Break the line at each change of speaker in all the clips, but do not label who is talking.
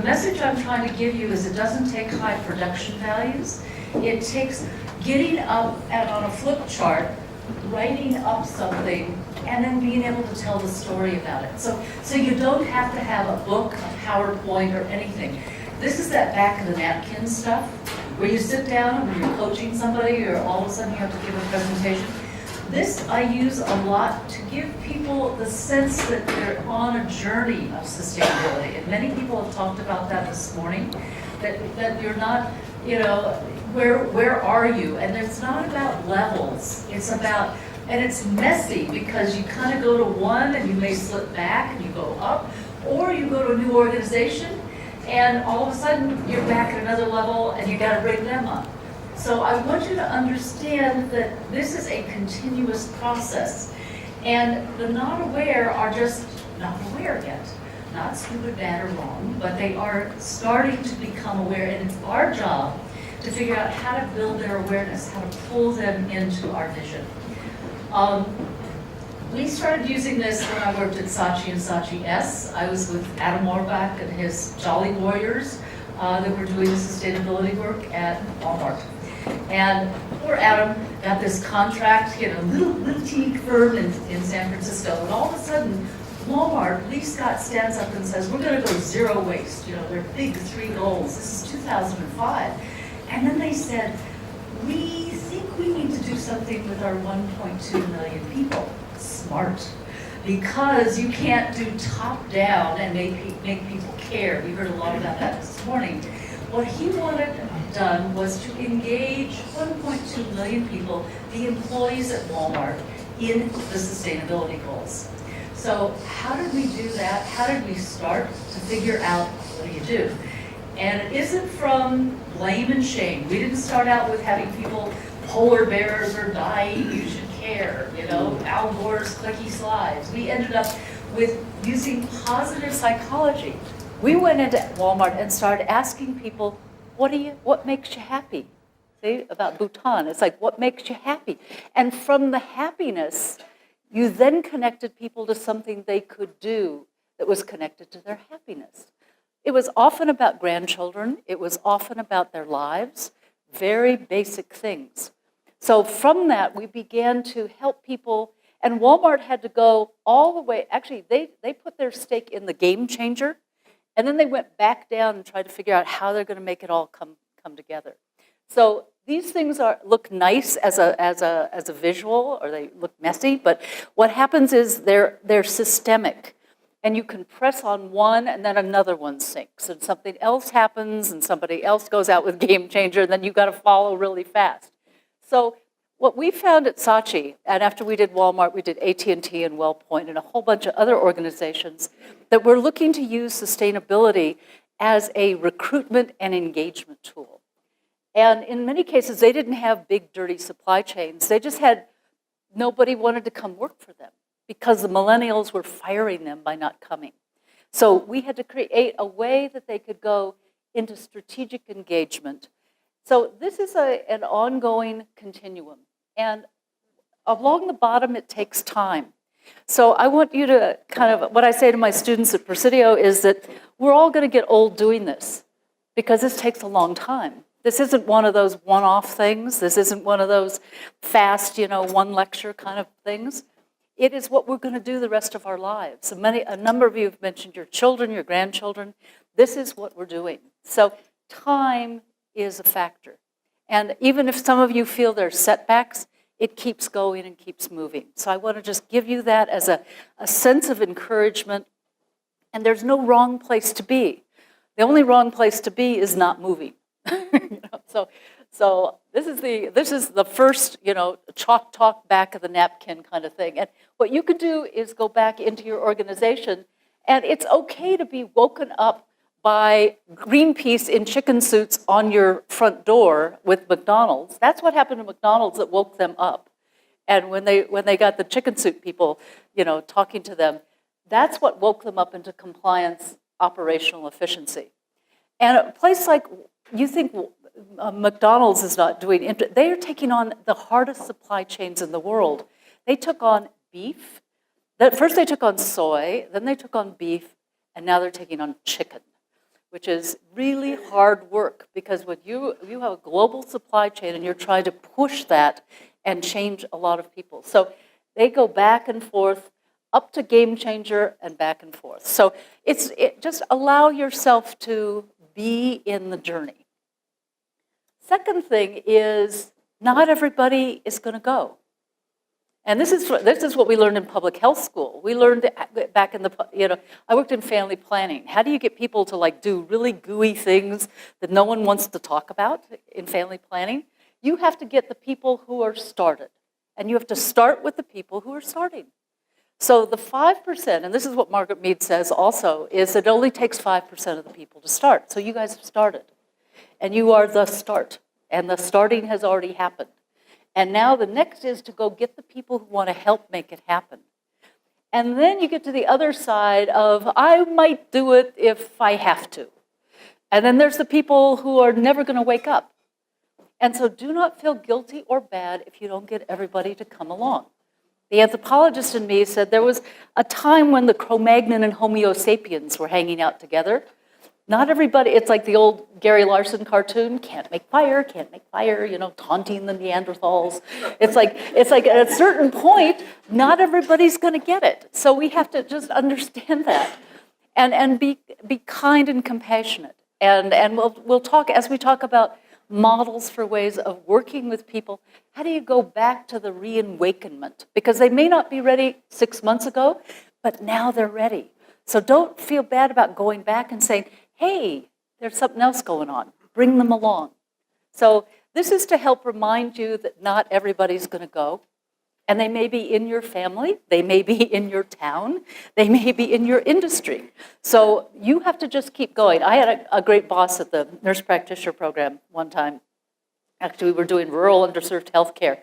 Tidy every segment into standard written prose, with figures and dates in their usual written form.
the message I'm trying to give you is it doesn't take high production values. It takes getting up and on a flip chart, writing up something, and then being able to tell the story about it. So you don't have to have a book, a PowerPoint, or anything. This is that back of the napkin stuff, where you sit down and when you're coaching somebody, or all of a sudden you have to give a presentation. This I use a lot to give people the sense that they're on a journey of sustainability. And many people have talked about that this morning, that you're not, you know, where are you? And it's not about levels. It's about, and it's messy because you kind of go to one and you may slip back and you go up, or you go to a new organization and all of a sudden you're back at another level and you got to bring them up. So I want you to understand that this is a continuous process, and the not aware are just not aware yet. Not stupid, bad, or wrong, but they are starting to become aware, and it's our job to figure out how to build their awareness, how to pull them into our vision. We started using this when I worked at Saatchi and Saatchi S. I was with Adam Orbach and his Jolly Warriors that were doing the sustainability work at Walmart. And poor Adam got this contract, you know, little teeny firm in San Francisco, and all of a sudden, Walmart, Lee Scott stands up and says, we're going to go zero waste, you know, their big 3 goals. This is 2005. And then they said, we think we need to do something with our 1.2 million people. Smart. Because you can't do top down and make people care. We heard a lot about that this morning. What he wanted done was to engage 1.2 million people, the employees at Walmart, in the sustainability goals. So how did we do that? How did we start to figure out what do you do? And it isn't from blame and shame. We didn't start out with having people, polar bears are dying, you should care, you know, Al Gore's clicky slides. We ended up with using positive psychology. We went into Walmart and started asking people, what makes you happy? See, about Bhutan, it's like, what makes you happy? And from the happiness, you then connected people to something they could do that was connected to their happiness. It was often about grandchildren. It was often about their lives, very basic things. So from that, we began to help people, and Walmart had to go all the way. Actually, they put their stake in the game changer, and then they went back down and tried to figure out how they're going to make it all come together. So these things look nice as a visual, or they look messy, but what happens is they're systemic. And you can press on one and then another one sinks, and something else happens and somebody else goes out with Game Changer, and then you've got to follow really fast. So what we found at Saatchi, and after we did Walmart, we did AT&T and WellPoint and a whole bunch of other organizations that were looking to use sustainability as a recruitment and engagement tool. And in many cases, they didn't have big, dirty supply chains. They just had, nobody wanted to come work for them because the millennials were firing them by not coming. So we had to create a way that they could go into strategic engagement. So this is an ongoing continuum. And along the bottom, it takes time. So I want you to kind of, what I say to my students at Presidio is that we're all going to get old doing this because this takes a long time. This isn't one of those one-off things. This isn't one of those fast, one lecture kind of things. It is what we're going to do the rest of our lives. A number of you have mentioned your children, your grandchildren. This is what we're doing. So time is a factor. And even if some of you feel there's setbacks, it keeps going and keeps moving. So I want to just give you that as a sense of encouragement. And there's no wrong place to be. The only wrong place to be is not moving. So this is the first, chalk talk back of the napkin kind of thing. And what you could do is go back into your organization, and it's okay to be woken up by Greenpeace in chicken suits on your front door with McDonald's. That's what happened to McDonald's that woke them up. And when they got the chicken suit people, talking to them, that's what woke them up into compliance, operational efficiency. And a place like, you think McDonald's is not doing, they are taking on the hardest supply chains in the world. They took on beef. First they took on soy, then they took on beef, and now they're taking on chicken.
which is really hard work, because when you have a global supply chain and you're trying to push that and change a lot of people. So they go back and forth, up to game changer and back and forth. So just allow yourself to be in the journey. Second thing is, not everybody is going to go. And this is what we learned in public health school. We learned back in I worked in family planning. How do you get people to like do really gooey things that no one wants to talk about in family planning? You have to get the people who are started. And you have to start with the people who are starting. So the 5%, and this is what Margaret Mead says also, is it only takes 5% of the people to start. So you guys have started. And you are the start. And the starting has already happened. And now the next is to go get the people who want to help make it happen. And then you get to the other side of, I might do it if I have to. And then there's the people who are never going to wake up. And so do not feel guilty or bad if you don't get everybody to come along. The anthropologist in me said there was a time when the Cro-Magnon and Homo sapiens were hanging out together. Not everybody, it's like the old Gary Larson cartoon, can't make fire, taunting the Neanderthals. It's like at a certain point, not everybody's going to get it. So we have to just understand that and be kind and compassionate. And we'll talk, as we talk about models for ways of working with people, how do you go back to the reawakenment? Because they may not be ready 6 months ago, but now they're ready. So don't feel bad about going back and saying, hey, there's something else going on. Bring them along. So this is to help remind you that not everybody's going to go. And they may be in your family. They may be in your town. They may be in your industry. So you have to just keep going. I had a great boss at the nurse practitioner program one time. Actually, we were doing rural underserved healthcare.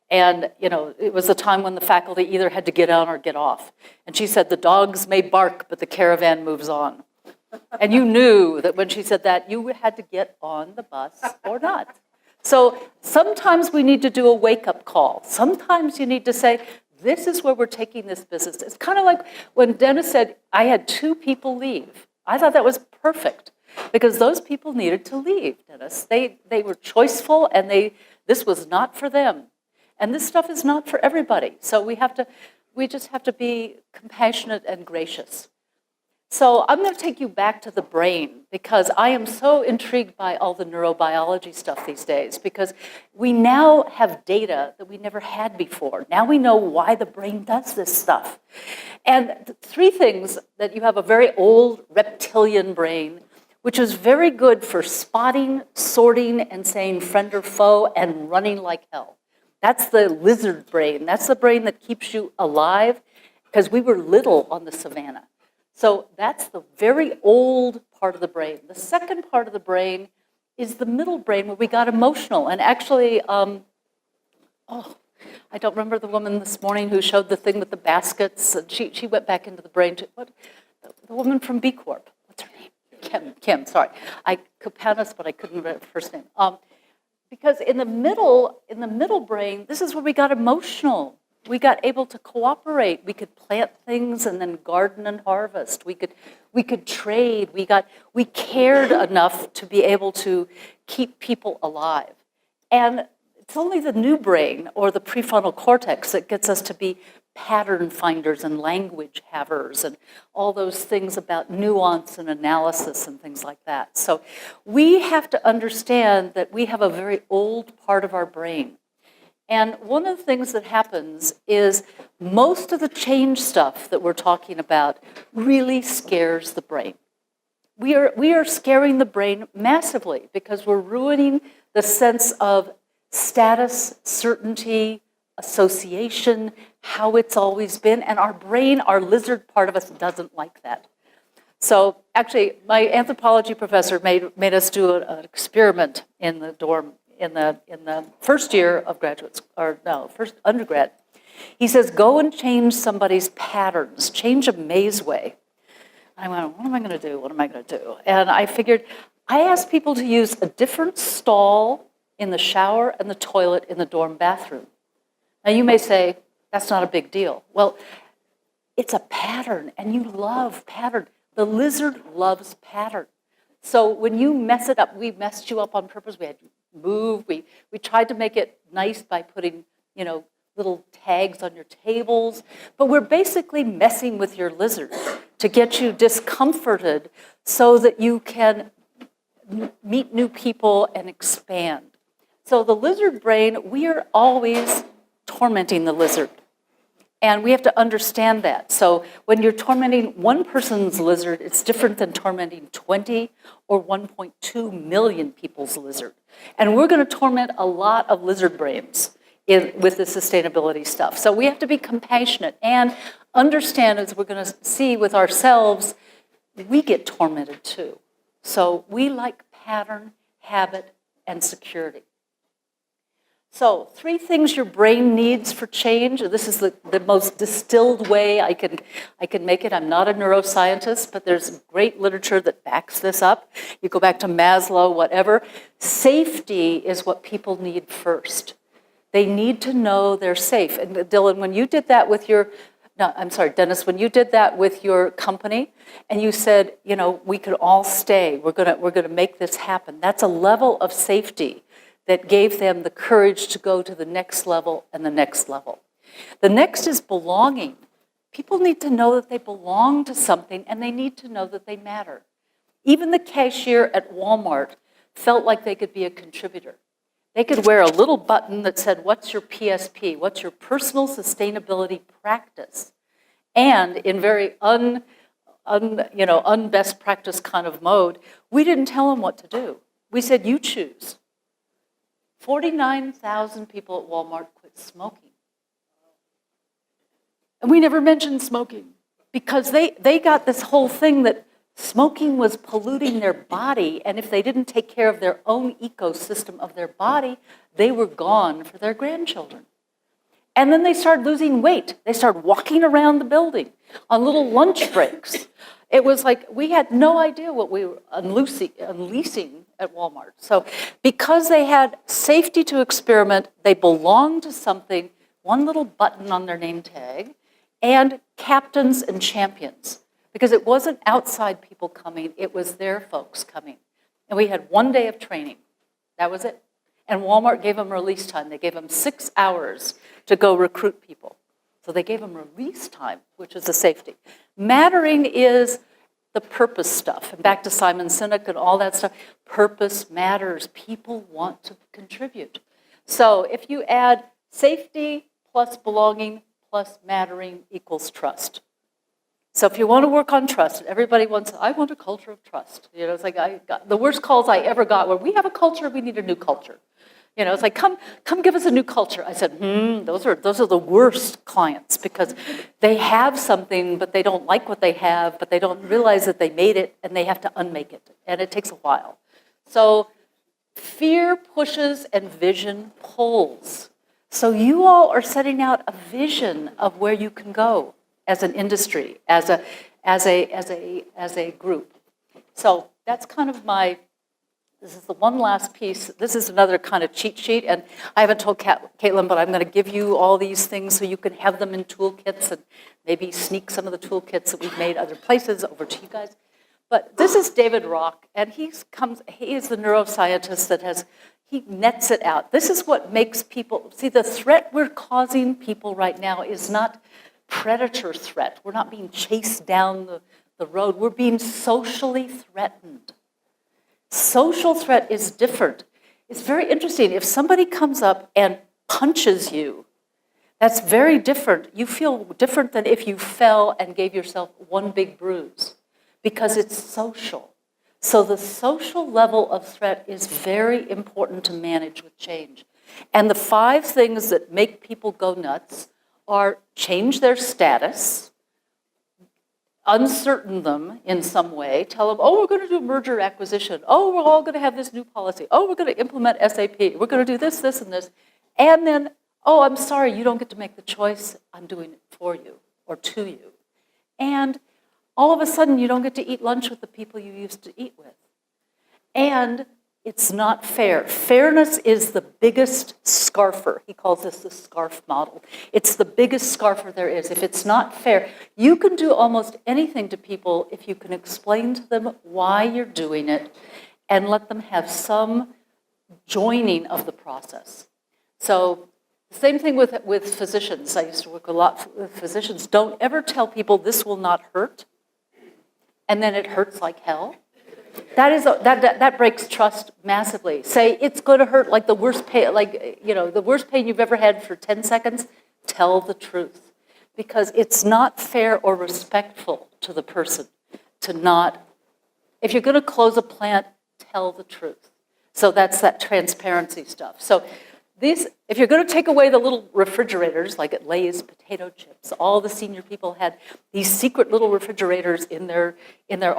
And, it was the time when the faculty either had to get on or get off. And she said, the dogs may bark, but the caravan moves on. And you knew that when she said that, you had to get on the bus or not. So sometimes we need to do a wake-up call. Sometimes you need to say, this is where we're taking this business. It's kind of like when Dennis said, I had 2 people leave. I thought that was perfect because those people needed to leave, Dennis. They were choiceful and this was not for them. And this stuff is not for everybody. So we just have to be compassionate and gracious. So I'm going to take you back to the brain because I am so intrigued by all the neurobiology stuff these days because we now have data that we never had before. Now we know why the brain does this stuff. And 3 things: that you have a very old reptilian brain, which is very good for spotting, sorting, and saying friend or foe and running like hell. That's the lizard brain. That's the brain that keeps you alive because we were little on the savannah. So that's the very old part of the brain. The second part of the brain is the middle brain where we got emotional. And actually, I don't remember the woman this morning who showed the thing with the baskets. And she went back into the brain. The woman from B Corp. What's her name? Kim, sorry. I could pronounce, but I couldn't remember her first name. Because in the middle brain, this is where we got emotional. We got able to cooperate. We could plant things and then garden and harvest. We could trade. We cared enough to be able to keep people alive. And it's only the new brain or the prefrontal cortex that gets us to be pattern finders and language havers and all those things about nuance and analysis and things like that. So we have to understand that we have a very old part of our brain. And one of the things that happens is most of the change stuff that we're talking about really scares the brain. We are scaring the brain massively because we're ruining the sense of status, certainty, association, how it's always been. And our brain, our lizard part of us, doesn't like that. So actually, my anthropology professor made us do an experiment in the dorm in the first year of first undergrad. He says, go and change somebody's patterns, change a maze way. I went, what am I going to do? What am I going to do? And I figured, I asked people to use a different stall in the shower and the toilet in the dorm bathroom. Now you may say, that's not a big deal. Well, it's a pattern, and you love pattern. The lizard loves pattern. So when you mess it up, we messed you up on purpose. We had you move. We tried to make it nice by putting, little tags on your tables. But we're basically messing with your lizard to get you discomforted so that you can meet new people and expand. So the lizard brain, we are always tormenting the lizard. And we have to understand that. So when you're tormenting one person's lizard, it's different than tormenting 20 or 1.2 million people's lizard. And we're going to torment a lot of lizard brains with the sustainability stuff. So we have to be compassionate and understand, as we're going to see with ourselves, we get tormented too. So we like pattern, habit, and security. So 3 things your brain needs for change. This is the most distilled way I can make it. I'm not a neuroscientist, but there's great literature that backs this up. You go back to Maslow, whatever. Safety is what people need first. They need to know they're safe. And Dylan, when you did that with Dennis, when you did that with your company and you said, we could all stay, we're gonna make this happen. That's a level of safety that gave them the courage to go to the next level and the next level. The next is belonging. People need to know that they belong to something and they need to know that they matter. Even the cashier at Walmart felt like they could be a contributor. They could wear a little button that said, what's your PSP? What's your personal sustainability practice? And in very unbest practice kind of mode, we didn't tell them what to do. We said, you choose. 49,000 people at Walmart quit smoking. And we never mentioned smoking because they got this whole thing that smoking was polluting their body, and if they didn't take care of their own ecosystem of their body, they were gone for their grandchildren. And then they started losing weight. They started walking around the building on little lunch breaks. It was like we had no idea what we were unleashing at Walmart. So because they had safety to experiment, they belonged to something, one little button on their name tag, and captains and champions. Because it wasn't outside people coming, it was their folks coming. And we had 1 day of training. That was it. And Walmart gave them release time. They gave them 6 hours to go recruit people. So they gave them release time, which is the safety. Mattering is the purpose stuff. And back to Simon Sinek and all that stuff. Purpose matters. People want to contribute. So if you add safety plus belonging plus mattering equals trust. So if you want to work on trust, everybody wants, I want a culture of trust. It's like the worst calls I ever got were, we have a culture, we need a new culture. It's like, come give us a new culture. I said, those are the worst clients because they have something, but they don't like what they have, but they don't realize that they made it, and they have to unmake it, and it takes a while. So fear pushes and vision pulls. So you all are setting out a vision of where you can go as an industry, as a group. So that's kind of this is the one last piece. This is another kind of cheat sheet, and I haven't told Caitlin, but I'm going to give you all these things so you can have them in toolkits and maybe sneak some of the toolkits that we've made other places over to you guys. But this is David Rock, and he is the neuroscientist that he nets it out. This is what makes people, see, the threat we're causing people right now is not predator threat. We're not being chased down the road. We're being socially threatened. Social threat is different. It's very interesting. If somebody comes up and punches you, that's very different. You feel different than if you fell and gave yourself one big bruise because it's social. So the social level of threat is very important to manage with change. And the 5 things that make people go nuts are change their status, uncertain them in some way, tell them, oh, we're going to do merger acquisition. Oh, we're all going to have this new policy. Oh, we're going to implement SAP. We're going to do this, this, and this. And then, oh, I'm sorry, you don't get to make the choice. I'm doing it for you or to you. And all of a sudden, you don't get to eat lunch with the people you used to eat with. And It's not fair. Fairness is the biggest scarfer. He calls this the scarf model. It's the biggest scarfer there is. If it's not fair, you can do almost anything to people if you can explain to them why you're doing it and let them have some joining of the process. So same thing with physicians. I used to work a lot with physicians. Don't ever tell people this will not hurt, and then it hurts like hell. That breaks trust massively. Say it's going to hurt like the worst pain, the worst pain you've ever had for 10 seconds. Tell the truth, because it's not fair or respectful to the person to not. If you're going to close a plant, tell the truth. So that's that transparency stuff. So if you're going to take away the little refrigerators, like at Lay's potato chips, all the senior people had these secret little refrigerators in their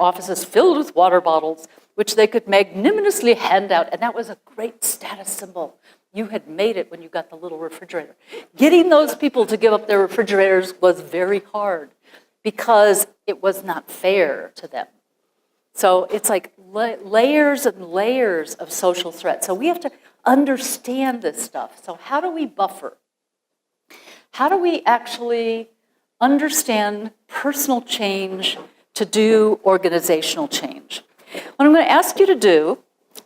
offices filled with water bottles, which they could magnanimously hand out, and that was a great status symbol. You had made it when you got the little refrigerator. Getting those people to give up their refrigerators was very hard because it was not fair to them. So it's like layers and layers of social threat. So we have to understand this stuff. So how do we buffer? How do we actually understand personal change to do organizational change? What I'm going to ask you to do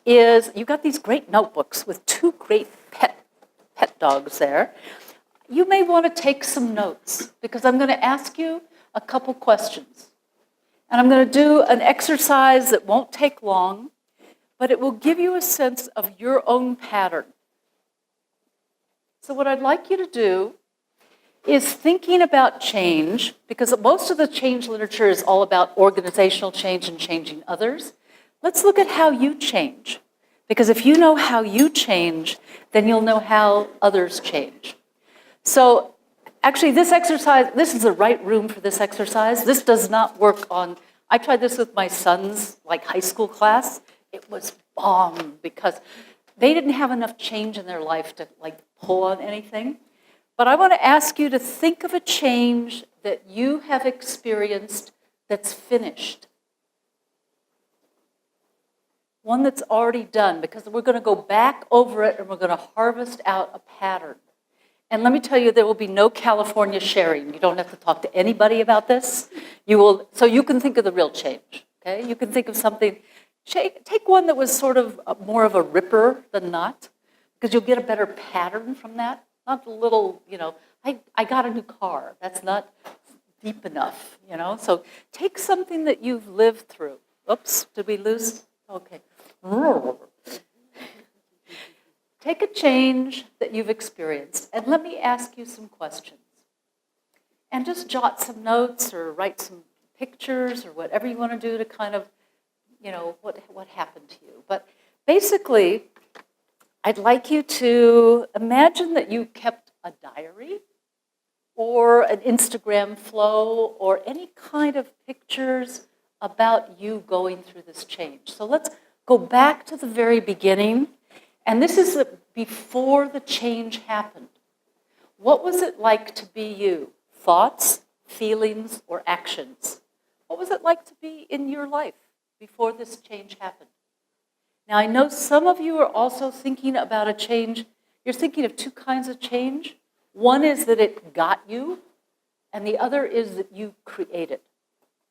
is, you've got these great notebooks with two great pet dogs there. You may want to take some notes, because I'm going to ask you a couple questions. And I'm going to do an exercise that won't take long, but it will give you a sense of your own pattern. So what I'd like you to do is thinking about change, because most of the change literature is all about organizational change and changing others. Let's look at how you change, because if you know how you change, then you'll know how others change. So actually, this exercise, this is the right room for this exercise. This does not work on, I tried this with my son's high school class. It was bomb because they didn't have enough change in their life to pull on anything. But I want to ask you to think of a change that you have experienced that's finished. One that's already done, because we're going to go back over it and we're going to harvest out a pattern. And let me tell you, there will be no California sharing. You don't have to talk to anybody about this. So you can think of the real change, okay? You can think of something. Take one that was sort of more of a ripper than not, because you'll get a better pattern from that. Not the little, I got a new car. That's not deep enough, So take something that you've lived through. Oops, did we lose? Okay. Take a change that you've experienced, and let me ask you some questions. And just jot some notes or write some pictures or whatever you want to do to kind of, what happened to you. But basically, I'd like you to imagine that you kept a diary or an Instagram flow or any kind of pictures about you going through this change. So let's go back to the very beginning. And this is before the change happened. What was it like to be you? Thoughts, feelings, or actions? What was it like to be in your life before this change happened? Now, I know some of you are also thinking about a change. You're thinking of two kinds of change. One is that it got you, and the other is that you created.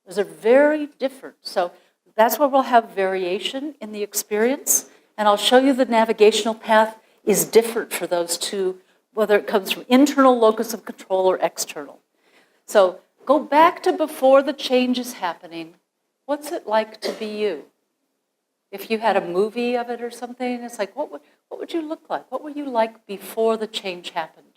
Those are very different. So that's where we'll have variation in the experience. And I'll show you the navigational path is different for those two, whether it comes from internal locus of control or external. So go back to before the change is happening. What's it like to be you? If you had a movie of it or something, it's like, what would you look like? What were you like before the change happened?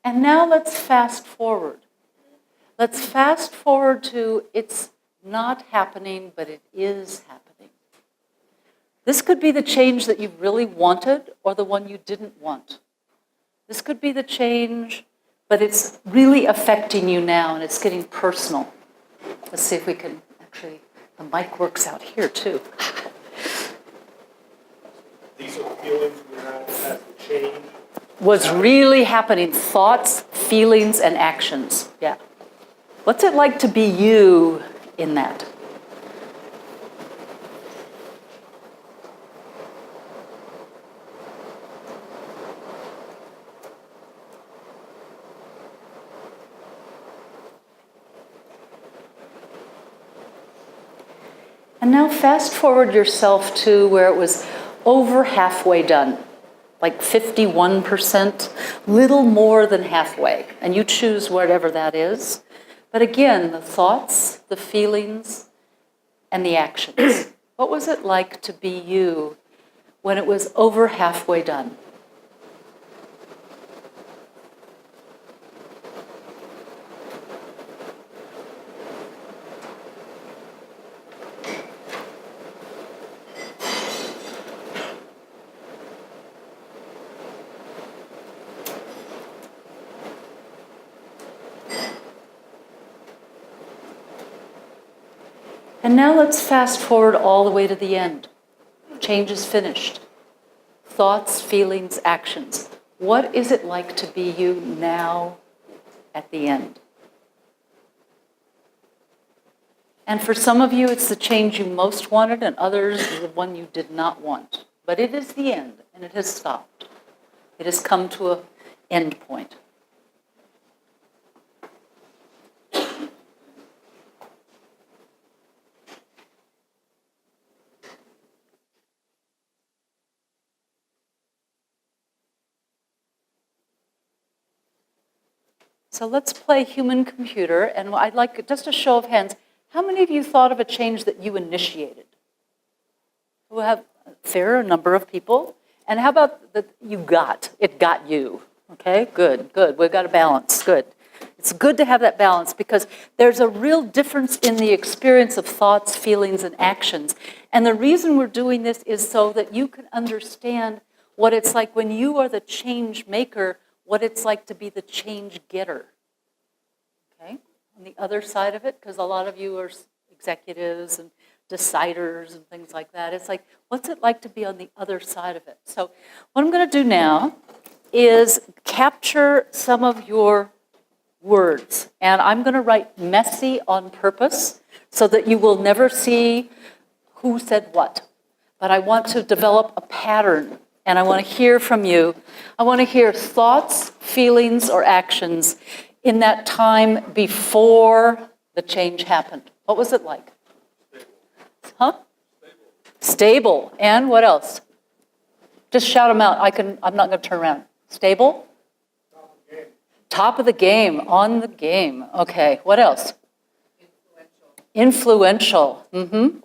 And now let's fast forward. Let's fast forward to it's not happening, but it is happening. This could be the change that you really wanted or the one you didn't want. This could be the change, but it's really affecting you now and it's getting personal. Let's see if we can actually, the mic works out here too.
These are feelings we have as the change
was really happening. Thoughts, feelings, and actions. Yeah. What's it like to be you in that? And now fast forward yourself to where it was over halfway done, like 51%, little more than halfway. And you choose whatever that is. But again, the thoughts, the feelings, and the actions. What was it like to be you when it was over halfway done? And now let's fast forward all the way to the end. Change is finished. Thoughts, feelings, actions. What is it like to be you now at the end? And for some of you, it's the change you most wanted, and others, the one you did not want. But it is the end, and it has stopped. It has come to an end point. So let's play human computer, and I'd like just a show of hands. How many of you thought of a change that you initiated? We'll have a fair number of people. And how about that it got you? Okay, good. We've got a balance, good. It's good to have that balance because there's a real difference in the experience of thoughts, feelings, and actions. And the reason we're doing this is so that you can understand what it's like when you are the change maker, what it's like to be the change getter. Okay? On the other side of it, because a lot of you are executives and deciders and things like that. It's like, what's it like to be on the other side of it? So what I'm going to do now is capture some of your words. And I'm going to write messy on purpose so that you will never see who said what. But I want to develop a pattern. And I want to hear from you. I want to hear thoughts, feelings, or actions in that time before the change happened. What was it like? Huh? Stable. And what else? Just shout them out. I'm not going to turn around. Stable? Top of the game. On the game. Okay. What else? Influential. Mm-hmm.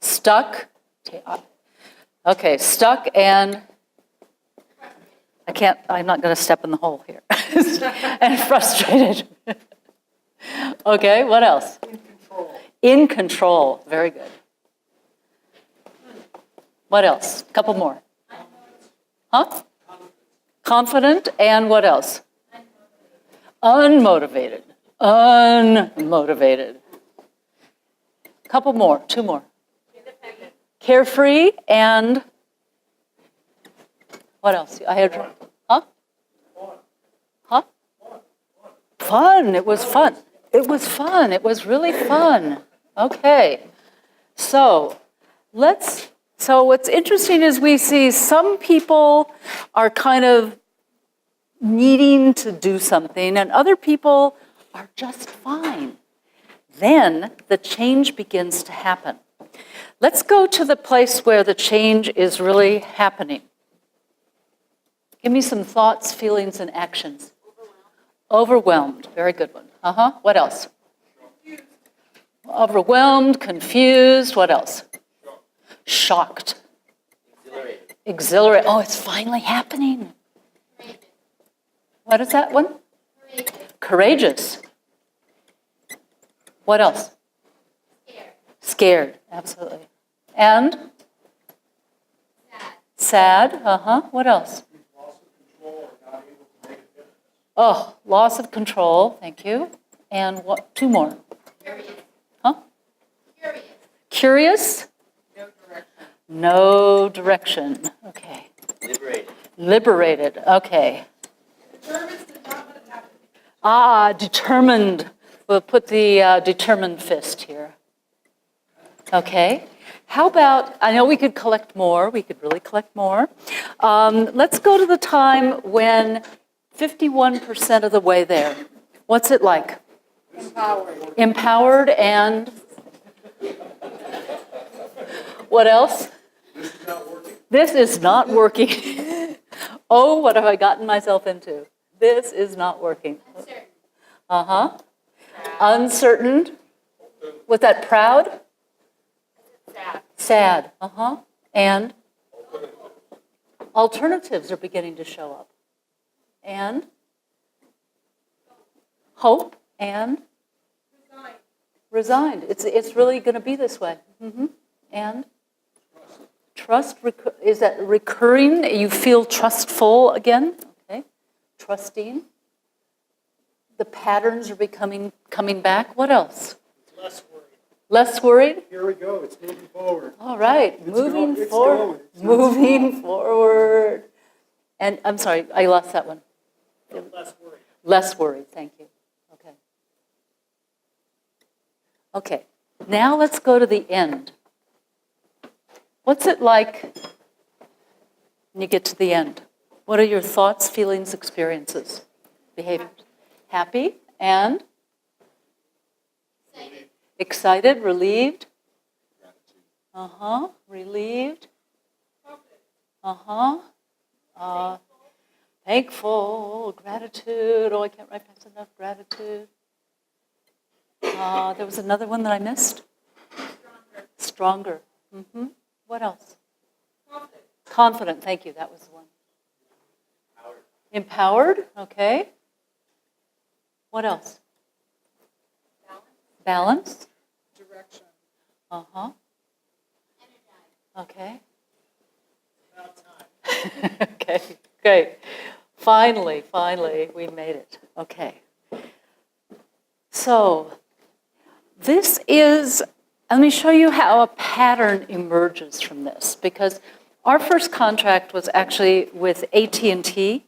Stuck. Okay, stuck and I'm not going to step in the hole here. And frustrated. Okay, what else? In control. In control, very good. What else? A couple more. Huh? Confident and what else? Unmotivated. Unmotivated. Couple more, two more. Carefree and what else? I had, huh? Huh? Fun. It was fun. It was fun. It was really fun. Okay. So what's interesting is we see some people are kind of needing to do something and other people are just fine. Then the change begins to happen. Let's go to the place where the change is really happening. Give me some thoughts, feelings, and actions. Overwhelmed. Very good one. What else? Confused. Overwhelmed, confused. What else? Shocked. Exhilarated. Oh, it's finally happening. Courageous. What is that one? Courageous. What else? Scared, absolutely. And? Sad. What else? Oh, loss of control, thank you. And what? Two more. Curious. Huh? Curious. No direction. No direction. Okay. Liberated, okay. Determined. We'll put the determined fist here. Okay. How about, I know we could collect more. We could really collect more. Let's go to the time when 51% of the way there. What's it like?
Empowered.
Empowered and what else?
This is not working.
This is not working. Oh, what have I gotten myself into? This is not working.
Uncertain.
Uh-huh. Uncertain. Was that proud?
Sad.
Sad. Uh-huh. And alternatives are beginning to show up. And hope and resigned. It's really going to be this way. Mm-hmm. And trust. Is that recurring? You feel trustful again? Okay. Trusting. The patterns are coming back. What else?
Less worried.
Less worried?
Here we go. It's moving forward.
All right.
It's
Moving
going.
forward.
It's not
Moving forward. And I'm sorry, I lost that one.
Less worried.
Less worried. Thank you. Okay. Okay. Now let's go to the end. What's it like when you get to the end? What are your thoughts, feelings, experiences, behaviors? Happy and excited, relieved. Relieved. Thankful, gratitude. Oh, I can't write fast enough. Gratitude. There was another one that I missed. Stronger. What else? Confident. Thank you. That was the one. Empowered. Okay. What else? Balance.
Direction.
Okay.
About time.
Okay. Great. Finally, we made it. Okay. So, this is, let me show you how a pattern emerges from this, because our first contract was actually with AT&T,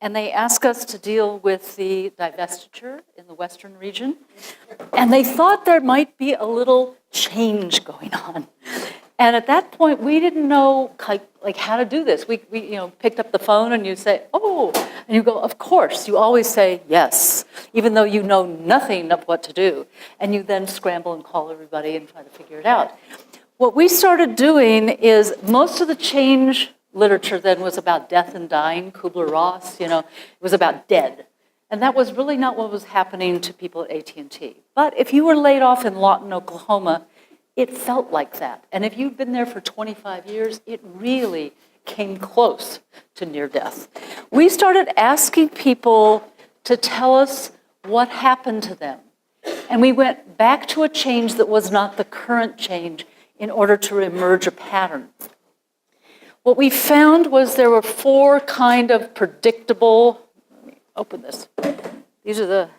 and they asked us to deal with the divestiture in the Western region, and they thought there might be a little change going on. And at that point, we didn't know like how to do this. We picked up the phone and you say, oh, and you go, of course. You always say yes, even though you know nothing of what to do. And you then scramble and call everybody and try to figure it out. What we started doing is most of the change literature then was about death and dying, Kubler-Ross, it was about dead. And that was really not what was happening to people at AT&T. But if you were laid off in Lawton, Oklahoma, it felt like that. And if you've been there for 25 years, it really came close to near death. We started asking people to tell us what happened to them. And we went back to a change that was not the current change in order to emerge a pattern. What we found was there were 4 kind of predictable, let me open this. These are the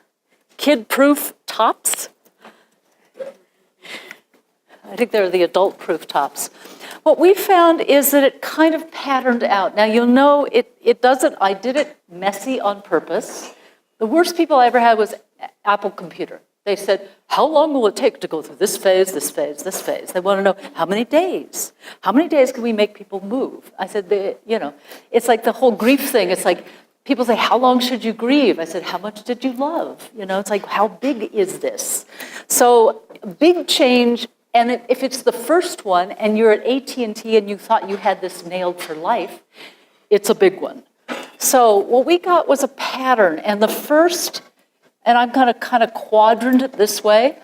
kid-proof tops. I think they're the adult-proof tops. What we found is that it kind of patterned out. Now, you'll know it doesn't, I did it messy on purpose. The worst people I ever had was Apple Computer. They said, how long will it take to go through this phase, this phase, this phase? They want to know, how many days? How many days can we make people move? I said, it's like the whole grief thing. It's like, people say, how long should you grieve? I said, how much did you love? It's like, how big is this? So, big change. And if it's the first one, and you're at AT&T and you thought you had this nailed for life, it's a big one. So what we got was a pattern, and the first, and I'm going to kind of quadrant it this way,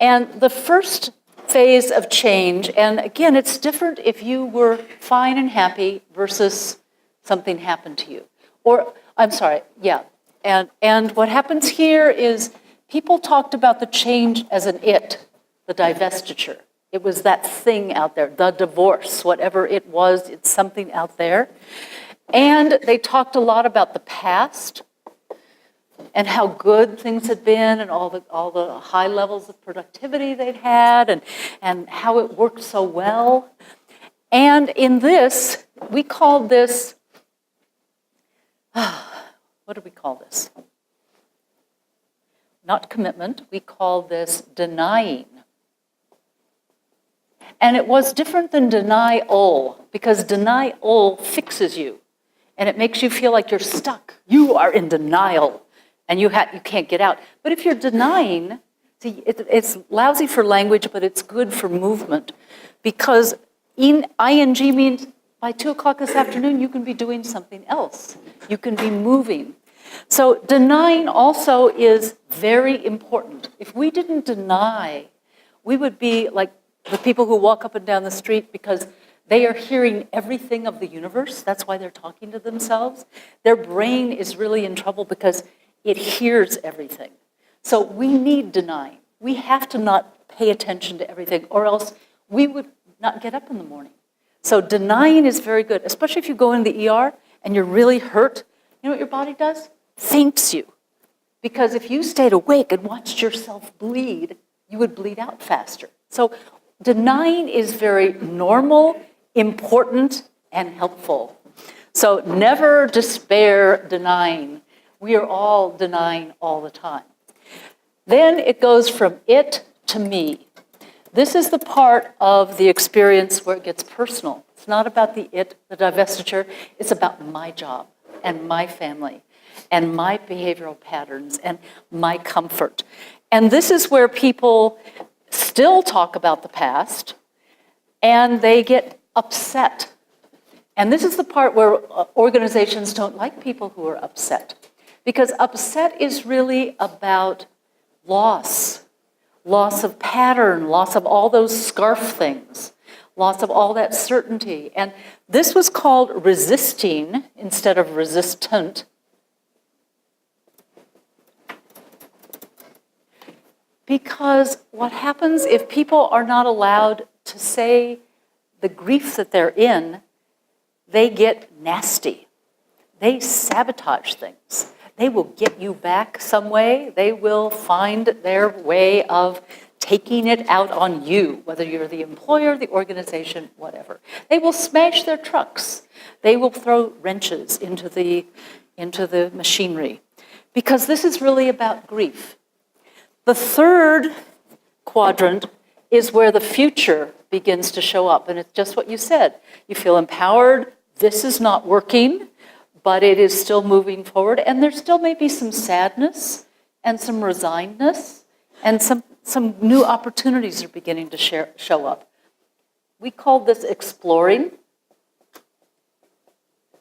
and the first phase of change, and again, it's different if you were fine and happy versus something happened to you. Or, I'm sorry, yeah. And what happens here is people talked about the change as an it, the divestiture. It was that thing out there, the divorce, whatever it was, it's something out there. And they talked a lot about the past and how good things had been and all the high levels of productivity they'd had and how it worked so well. And in this, we called this, what do we call this? Not commitment, we call this denying. And it was different than denial, because denial fixes you. And it makes you feel like you're stuck. You are in denial, and you can't get out. But if you're denying, see, it's lousy for language, but it's good for movement. Because ing means by 2 o'clock this afternoon, you can be doing something else. You can be moving. So denying also is very important. If we didn't deny, we would be like the people who walk up and down the street because they are hearing everything of the universe. That's why they're talking to themselves. Their brain is really in trouble because it hears everything. So we need denying. We have to not pay attention to everything, or else we would not get up in the morning. So denying is very good, especially if you go in the ER and you're really hurt. You know what your body does? Faints you. Because if you stayed awake and watched yourself bleed, you would bleed out faster. So denying is very normal, important, and helpful. So never despair denying. We are all denying all the time. Then it goes from it to me. This is the part of the experience where it gets personal. It's not about the it, the divestiture. It's about my job and my family and my behavioral patterns and my comfort. And this is where people still talk about the past and they get upset. And this is the part where organizations don't like people who are upset. Because upset is really about loss of pattern, loss of all those scarf things, loss of all that certainty. And this was called resisting instead of resistant. Because what happens if people are not allowed to say the grief that they're in, they get nasty. They sabotage things. They will get you back some way. They will find their way of taking it out on you, whether you're the employer, the organization, whatever. They will smash their trucks. They will throw wrenches into the machinery. Because this is really about grief. The third quadrant is where the future begins to show up. And it's just what you said. You feel empowered. This is not working, but it is still moving forward. And there still may be some sadness and some resignedness and some new opportunities are beginning to show up. We call this exploring,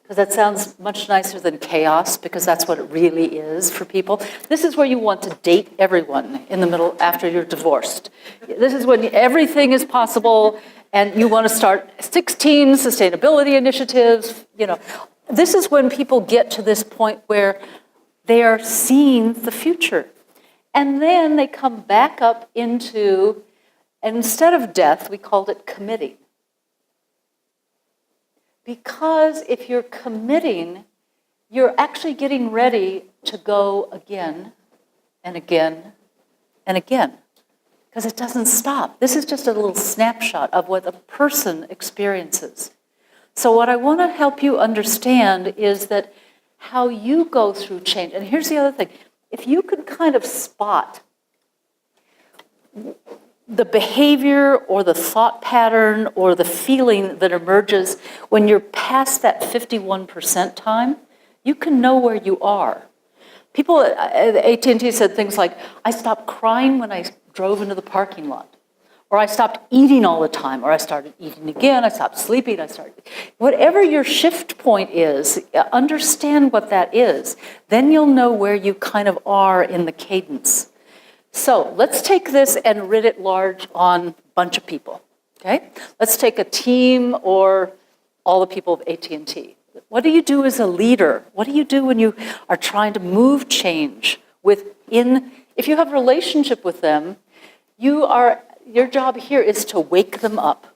because that sounds much nicer than chaos, because that's what it really is for people. This is where you want to date everyone in the middle after you're divorced. This is when everything is possible and you want to start 16 sustainability initiatives. You know, this is when people get to this point where they are seeing the future. And then they come back up into, and instead of death, we called it committing. Because if you're committing, you're actually getting ready to go again and again and again. Because it doesn't stop. This is just a little snapshot of what a person experiences. So what I want to help you understand is that how you go through change. And here's the other thing. If you could kind of spot the behavior or the thought pattern or the feeling that emerges when you're past that 51% time, you can know where you are. People at AT&T said things like, I stopped crying when I drove into the parking lot, or I stopped eating all the time, or I started eating again, I stopped sleeping, whatever your shift point is, understand what that is. Then you'll know where you kind of are in the cadence. So let's take this and writ it large on a bunch of people, okay? Let's take a team or all the people of AT&T. What do you do as a leader? What do you do when you are trying to move change within? If you have a relationship with them, your job here is to wake them up.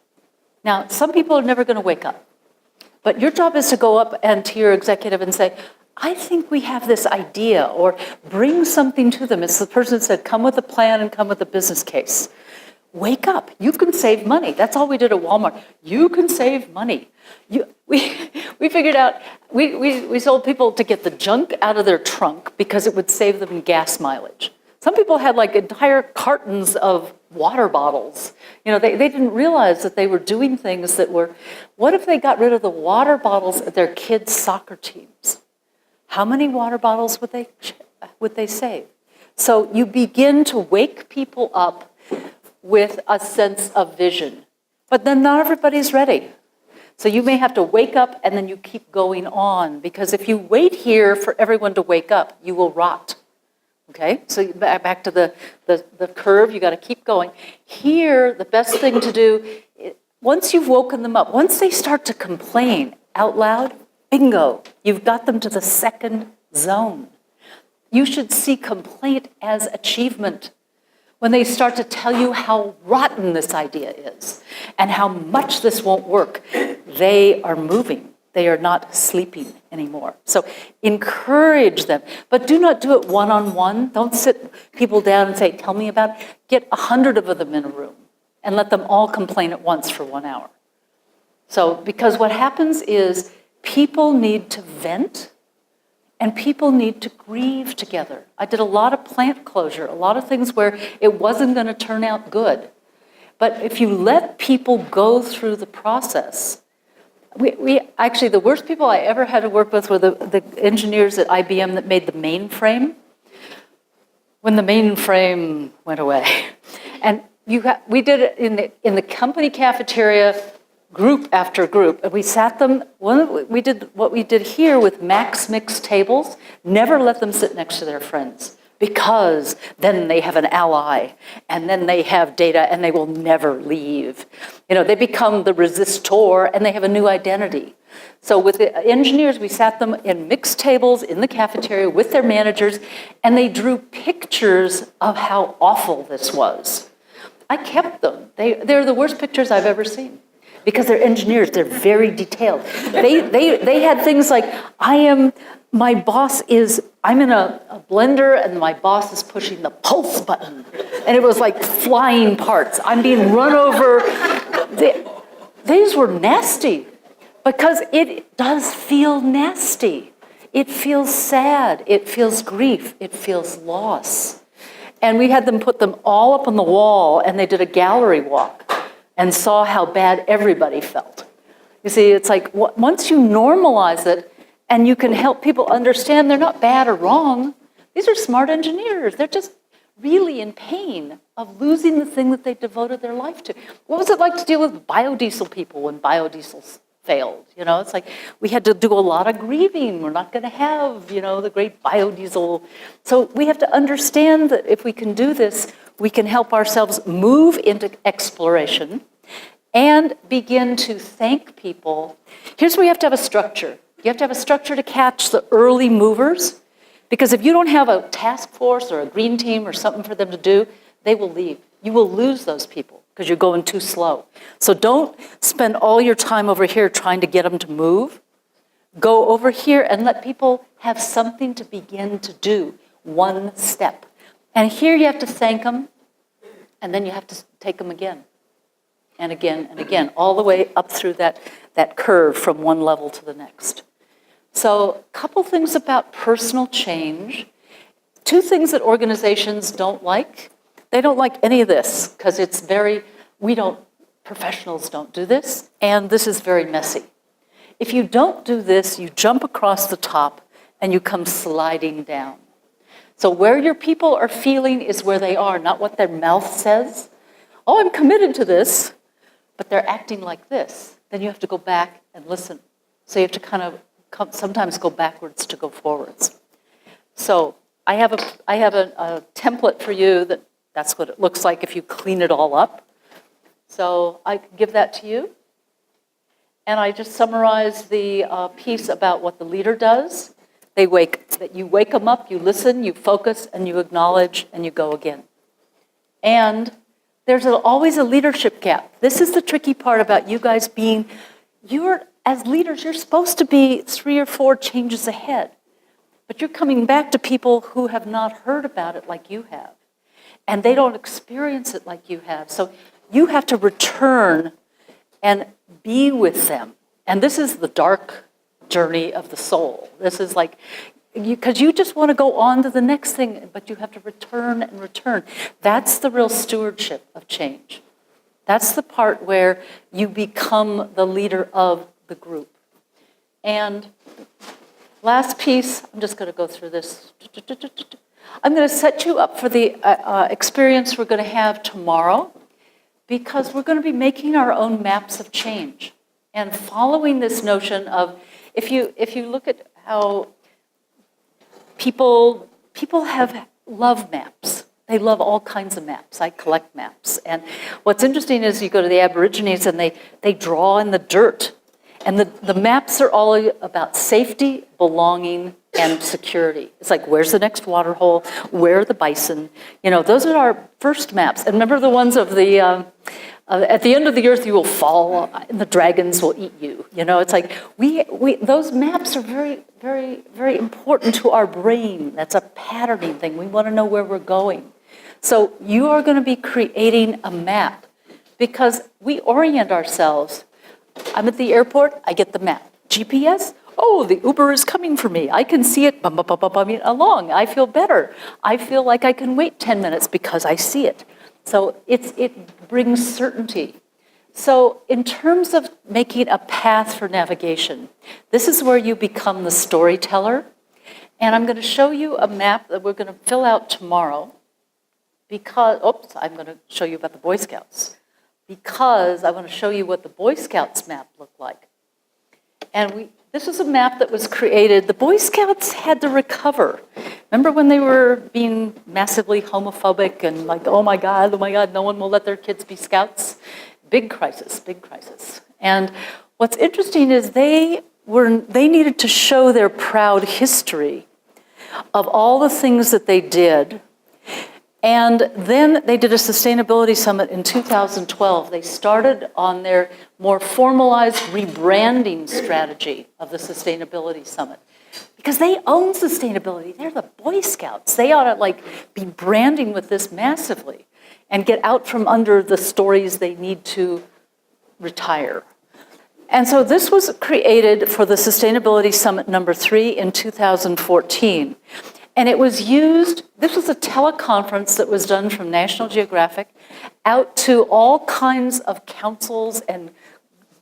Now, some people are never going to wake up, but your job is to go up and to your executive and say, I think we have this idea, or bring something to them. It's the person that said, come with a plan and come with a business case. wake up. You can save money. That's all we did at Walmart. You can save money. We figured out, we told people to get the junk out of their trunk because it would save them gas mileage. Some people had like entire cartons of water bottles. You know, they didn't realize that they were doing things that were, what if they got rid of the water bottles at their kids' soccer teams? How many water bottles would they save? So you begin to wake people up with a sense of vision. But then not everybody's ready. So you may have to wake up and then you keep going on, because if you wait here for everyone to wake up, you will rot. Okay, so back to the curve, you got to keep going. Here, the best thing to do, once you've woken them up, once they start to complain out loud, bingo, you've got them to the second zone. You should see complaint as achievement. When they start to tell you how rotten this idea is and how much this won't work, they are moving. They are not sleeping anymore. So encourage them, but do not do it one-on-one. Don't sit people down and say, tell me about it. Get 100 of them in a room and let them all complain at once for 1 hour. So, because what happens is people need to vent and people need to grieve together. I did a lot of plant closure, a lot of things where it wasn't going to turn out good. But if you let people go through the process, we actually, the worst people I ever had to work with were the engineers at IBM that made the mainframe. When the mainframe went away. And we did it in the company cafeteria, group after group, and we sat them, we did what we did here with max mix tables, never let them sit next to their friends, because then they have an ally, and then they have data, and they will never leave. You know, they become the resistor, and they have a new identity. So with the engineers, we sat them in mixed tables in the cafeteria with their managers, and they drew pictures of how awful this was. I kept them. They're the worst pictures I've ever seen. Because they're engineers, they're very detailed. They had things like, I'm in a blender and my boss is pushing the pulse button. And it was like flying parts. I'm being run over. These were nasty because it does feel nasty. It feels sad, it feels grief, it feels loss. And we had them put them all up on the wall and they did a gallery walk and saw how bad everybody felt. You see, it's like once you normalize it and you can help people understand they're not bad or wrong, these are smart engineers. They're just really in pain of losing the thing that they devoted their life to. What was it like to deal with biodiesel people when biodiesel failed? You know, it's like we had to do a lot of grieving. We're not going to have, you know, the great biodiesel. So we have to understand that if we can do this, we can help ourselves move into exploration and begin to thank people. Here's where you have to have a structure. You have to have a structure to catch the early movers, because if you don't have a task force or a green team or something for them to do, they will leave. You will lose those people because you're going too slow. So don't spend all your time over here trying to get them to move. Go over here and let people have something to begin to do, one step. And here you have to thank them, and then you have to take them again, and again, and again, all the way up through that curve from one level to the next. So a couple things about personal change. Two things that organizations don't like. They don't like any of this, because it's professionals don't do this, and this is very messy. If you don't do this, you jump across the top, and you come sliding down. So where your people are feeling is where they are, not what their mouth says. Oh, I'm committed to this, but they're acting like this. Then you have to go back and listen. So you have to kind of sometimes go backwards to go forwards. So I have a template for you that's what it looks like if you clean it all up. So I can give that to you. And I just summarized the piece about what the leader does. You wake them up, you listen, you focus, and you acknowledge, and you go again. And there's always a leadership gap. This is the tricky part about you guys as leaders, you're supposed to be 3 or 4 changes ahead. But you're coming back to people who have not heard about it like you have. and they don't experience it like you have. So you have to return and be with them. And this is the dark journey of the soul. This is like, because you just want to go on to the next thing, but you have to return and return. That's the real stewardship of change. That's the part where you become the leader of the group. And last piece, I'm just going to go through this. I'm going to set you up for the experience we're going to have tomorrow, because we're going to be making our own maps of change and following this notion of, if you look at how people have love maps. They love all kinds of maps. I collect maps. And what's interesting is you go to the Aborigines and they draw in the dirt. And the maps are all about safety, belonging, and security. It's like, where's the next water hole? Where are the bison? You know, those are our first maps. And remember the ones of the, at the end of the earth you will fall and the dragons will eat you. You know, it's like, those maps are very, very, very important to our brain. That's a patterning thing. We want to know where we're going. So you are going to be creating a map, because we orient ourselves. I'm at the airport, I get the map. GPS, oh, the Uber is coming for me. I can see it along. I feel better. I feel like I can wait 10 minutes because I see it. So it brings certainty. So in terms of making a path for navigation, this is where you become the storyteller. And I'm going to show you a map that we're going to fill out tomorrow, because, I'm going to show you about the Boy Scouts, because I want to show you what the Boy Scouts map looked like. And this was a map that was created. The Boy Scouts had to recover. Remember when they were being massively homophobic and like, oh my God, no one will let their kids be scouts? Big crisis, big crisis. And what's interesting is they needed to show their proud history of all the things that they did. And then they did a sustainability summit in 2012. They started on their more formalized rebranding strategy of the sustainability summit, because they own sustainability. They're the Boy Scouts. They ought to be branding with this massively and get out from under the stories they need to retire. And so this was created for the Sustainability Summit number 3 in 2014. And it was used, this was a teleconference that was done from National Geographic out to all kinds of councils and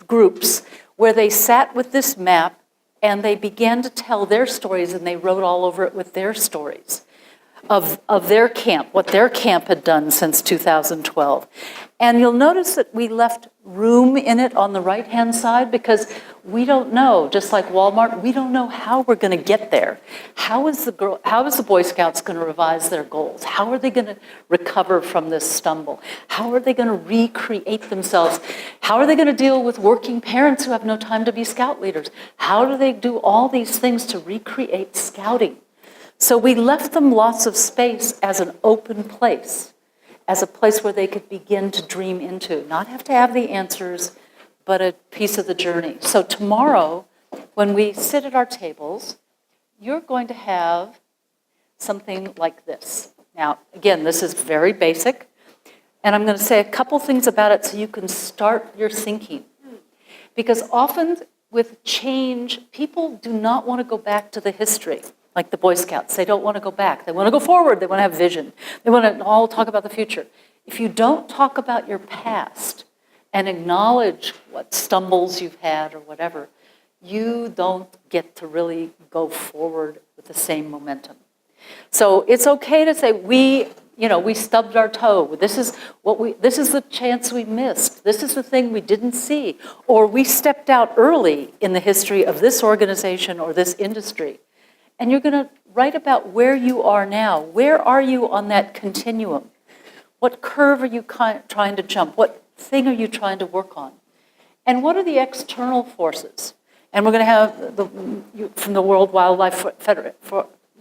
groups where they sat with this map and they began to tell their stories, and they wrote all over it with their stories of their camp, what their camp had done since 2012. And you'll notice that we left room in it on the right-hand side, because we don't know, just like Walmart, we don't know how we're going to get there. How is the Boy Scouts going to revise their goals? How are they going to recover from this stumble? How are they going to recreate themselves? How are they going to deal with working parents who have no time to be scout leaders? How do they do all these things to recreate scouting? So we left them lots of space as an open place, as a place where they could begin to dream into, not have to have the answers, but a piece of the journey. So tomorrow, when we sit at our tables, you're going to have something like this. Now, again, this is very basic, and I'm going to say a couple things about it so you can start your thinking. Because often with change, people do not want to go back to the history. Like the Boy Scouts, they don't want to go back. They want to go forward. They want to have vision. They want to all talk about the future. If you don't talk about your past and acknowledge what stumbles you've had or whatever, you don't get to really go forward with the same momentum. So it's okay to say we stubbed our toe. This is the chance we missed. This is the thing we didn't see. Or we stepped out early in the history of this organization or this industry. And you're going to write about where you are now. Where are you on that continuum? What curve are you trying to jump? What thing are you trying to work on? And what are the external forces? And we're going to have from the World Wildlife Federation,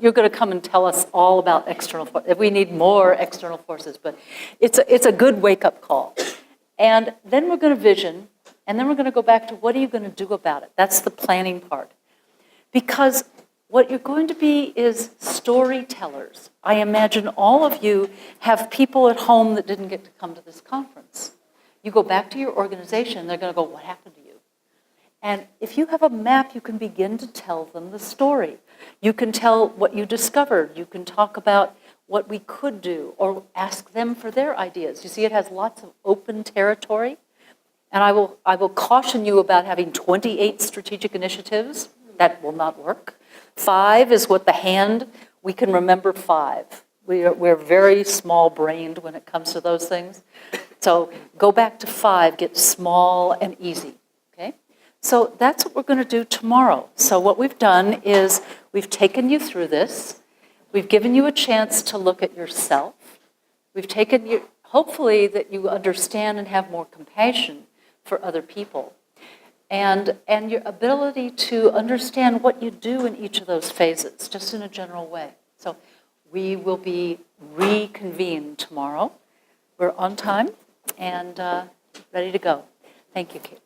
you're going to come and tell us all about external forces. We need more external forces, but it's a good wake-up call. And then we're going to vision, and then we're going to go back to what are you going to do about it? That's the planning part. Because What you're going to be is storytellers. I imagine all of you have people at home that didn't get to come to this conference. You go back to your organization, they're going to go, what happened to you? And if you have a map, you can begin to tell them the story. You can tell what you discovered. You can talk about what we could do or ask them for their ideas. You see, it has lots of open territory. And I will caution you about having 28 strategic initiatives. That will not work. 5 is what the hand, we can remember 5. We're very small-brained when it comes to those things. So go back to 5, get small and easy, okay? So that's what we're going to do tomorrow. So what we've done is we've taken you through this. We've given you a chance to look at yourself. We've taken you, hopefully that you understand and have more compassion for other people. And your ability to understand what you do in each of those phases, just in a general way. So we will be reconvened tomorrow. We're on time and ready to go. Thank you, Kate.